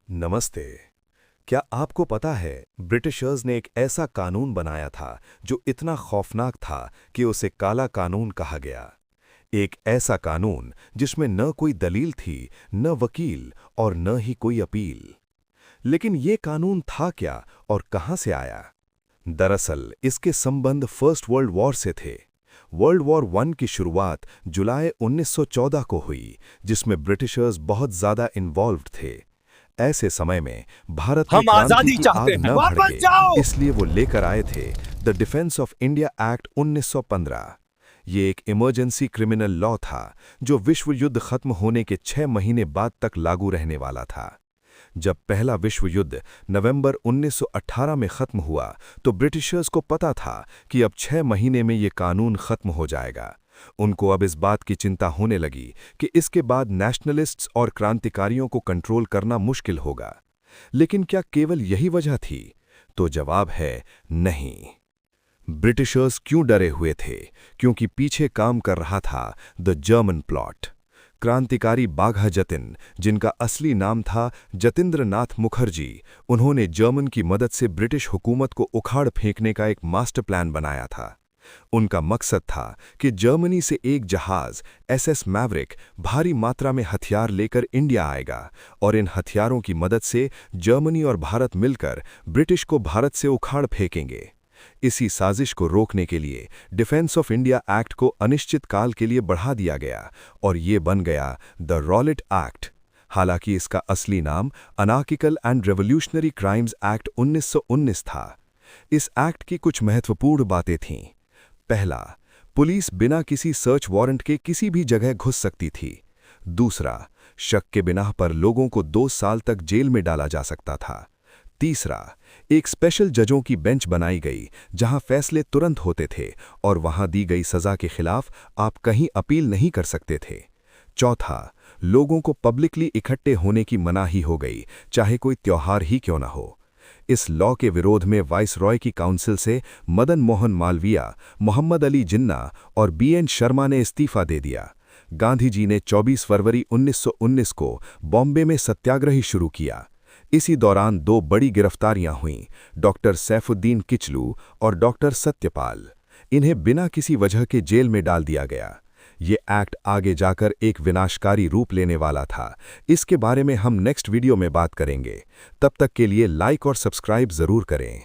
नमस्ते। क्या आपको पता है ब्रिटिशर्स ने एक ऐसा कानून बनाया था जो इतना खौफनाक था कि उसे काला कानून कहा गया। एक ऐसा कानून जिसमें न कोई दलील थी, न वकील और न ही कोई अपील। लेकिन ये कानून था क्या और कहां से आया? दरअसल इसके संबंध फर्स्ट वर्ल्ड वॉर से थे। वर्ल्ड वॉर वन की शुरुआत जुलाई 1914 को हुई, जिसमें ब्रिटिशर्स बहुत ज्यादा इन्वॉल्व्ड थे। ऐसे समय में भारत में हम क्रांति आजादी की चाहते आग हैं। न वापस भड़के, जाओ। इसलिए वो लेकर आए थे the defence of India act 1915। ये एक इमरजेंसी क्रिमिनल लॉ था जो विश्व युद्ध खत्म होने के 6 महीने बाद तक लागू रहने वाला था। जब पहला विश्व युद्ध नवंबर 1918 में खत्म हुआ तो ब्रिटिशर्स को पता था कि अब 6 महीने में ये कानून खत्म हो जाएगा। उनको अब इस बात की चिंता होने लगी कि इसके बाद नेशनलिस्ट्स और क्रांतिकारियों को कंट्रोल करना मुश्किल होगा। लेकिन क्या केवल यही वजह थी? तो जवाब है नहीं। ब्रिटिशर्स क्यों डरे हुए थे? क्योंकि पीछे काम कर रहा था द जर्मन प्लॉट। क्रांतिकारी बाघा जतिन, जिनका असली नाम था जतिंद्र नाथ मुखर्जी, उन्होंने जर्मन की मदद से ब्रिटिश हुकूमत को उखाड़ फेंकने का एक मास्टर प्लान बनाया था। उनका मकसद था कि जर्मनी से एक जहाज एसएस मैवरिक भारी मात्रा में हथियार लेकर इंडिया आएगा और इन हथियारों की मदद से जर्मनी और भारत मिलकर ब्रिटिश को भारत से उखाड़ फेंकेंगे। इसी साजिश को रोकने के लिए डिफेंस ऑफ इंडिया एक्ट को अनिश्चित काल के लिए बढ़ा दिया गया और ये बन गया द रॉलेट एक्ट। हालांकि इसका असली नाम anarchical and revolutionary crimes act 1919 था। इस एक्ट की कुछ महत्वपूर्ण बातें थीं। पहला, पुलिस बिना किसी सर्च वारंट के किसी भी जगह घुस सकती थी। दूसरा, शक के बिना पर लोगों को 2 साल तक जेल में डाला जा सकता था। तीसरा, एक स्पेशल जजों की बेंच बनाई गई जहां फैसले तुरंत होते थे और वहां दी गई सजा के खिलाफ आप कहीं अपील नहीं कर सकते थे। चौथा, लोगों को पब्लिकली इकट्ठे होने की मनाही हो गई, चाहे कोई त्योहार ही क्यों ना हो। इस लॉ के विरोध में वाइसरॉय की काउंसिल से मदन मोहन मालवीय, मोहम्मद अली जिन्ना और बीएन शर्मा ने इस्तीफा दे दिया। गांधी जी ने 24 फरवरी 1919 को बॉम्बे में सत्याग्रह शुरू किया। इसी दौरान 2 बड़ी गिरफ्तारियां हुईं, डॉक्टर सैफुद्दीन किचलू और डॉक्टर सत्यपाल। इन्हें बिना किसी वजह के जेल में डाल दिया गया। ये एक्ट आगे जाकर एक विनाशकारी रूप लेने वाला था। इसके बारे में हम नेक्स्ट वीडियो में बात करेंगे। तब तक के लिए लाइक और सब्सक्राइब जरूर करें।